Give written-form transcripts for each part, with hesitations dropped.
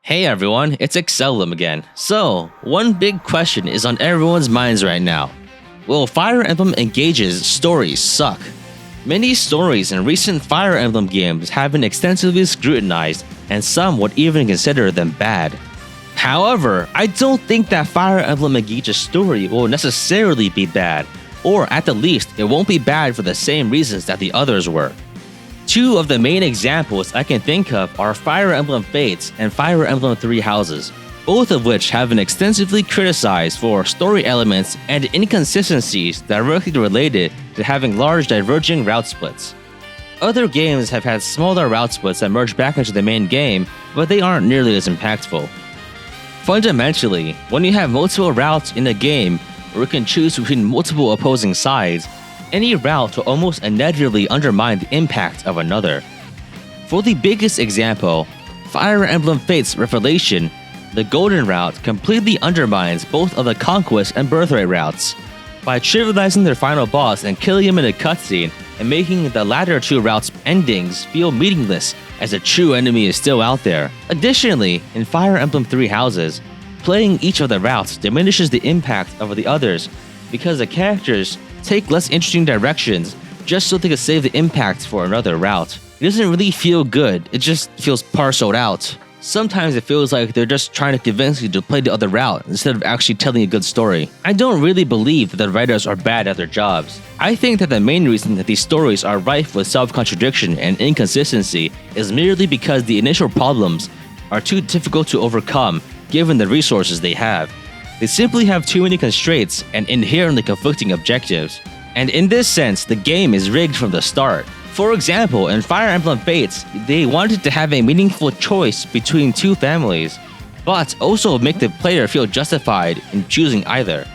Hey everyone, it's Excelum again. So, one big question is on everyone's minds right now. Will Fire Emblem Engage's stories suck? Many stories in recent Fire Emblem games have been extensively scrutinized, and some would even consider them bad. However, I don't think that Fire Emblem Engage's story will necessarily be bad, or at the least, it won't be bad for the same reasons that the others were. Two of the main examples I can think of are Fire Emblem Fates and Fire Emblem Three Houses, both of which have been extensively criticized for story elements and inconsistencies directly related to having large diverging route splits. Other games have had smaller route splits that merge back into the main game, but they aren't nearly as impactful. Fundamentally, when you have multiple routes in a game where you can choose between multiple opposing sides, any route will almost inevitably undermine the impact of another. For the biggest example, Fire Emblem Fates Revelation, the Golden route completely undermines both of the Conquest and Birthright routes by trivializing their final boss and killing him in a cutscene and making the latter two routes' endings feel meaningless as the true enemy is still out there. Additionally, in Fire Emblem Three Houses, playing each of the routes diminishes the impact of the others because the characters take less interesting directions just so they can save the impact for another route. It doesn't really feel good, it just feels parceled out. Sometimes it feels like they're just trying to convince you to play the other route instead of actually telling a good story. I don't really believe that the writers are bad at their jobs. I think that the main reason that these stories are rife with self-contradiction and inconsistency is merely because the initial problems are too difficult to overcome given the resources they have. They simply have too many constraints and inherently conflicting objectives. And in this sense, the game is rigged from the start. For example, in Fire Emblem Fates, they wanted to have a meaningful choice between two families, but also make the player feel justified in choosing either.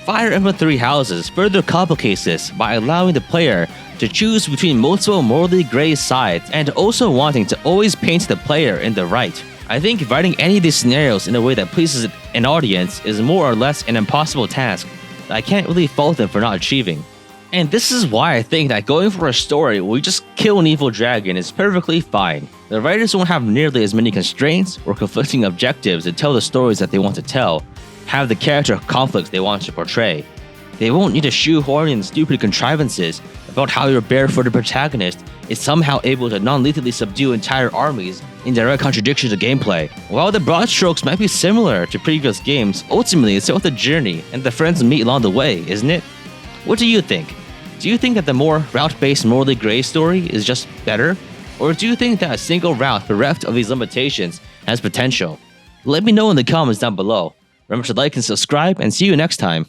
Fire Emblem Three Houses further complicates this by allowing the player to choose between multiple morally gray sides and also wanting to always paint the player in the right. I think writing any of these scenarios in a way that pleases an audience is more or less an impossible task that I can't really fault them for not achieving. And this is why I think that going for a story where you just kill an evil dragon is perfectly fine. The writers won't have nearly as many constraints or conflicting objectives to tell the stories that they want to tell, have the character conflicts they want to portray. They won't need to shoehorn in stupid contrivances about how your barefooted protagonist is somehow able to non-lethally subdue entire armies in direct contradiction to gameplay. While the broad strokes might be similar to previous games, ultimately it's about the journey and the friends meet along the way, isn't it? What do you think? Do you think that the more route-based morally gray story is just better? Or do you think that a single route bereft of these limitations has potential? Let me know in the comments down below. Remember to like and subscribe, and see you next time.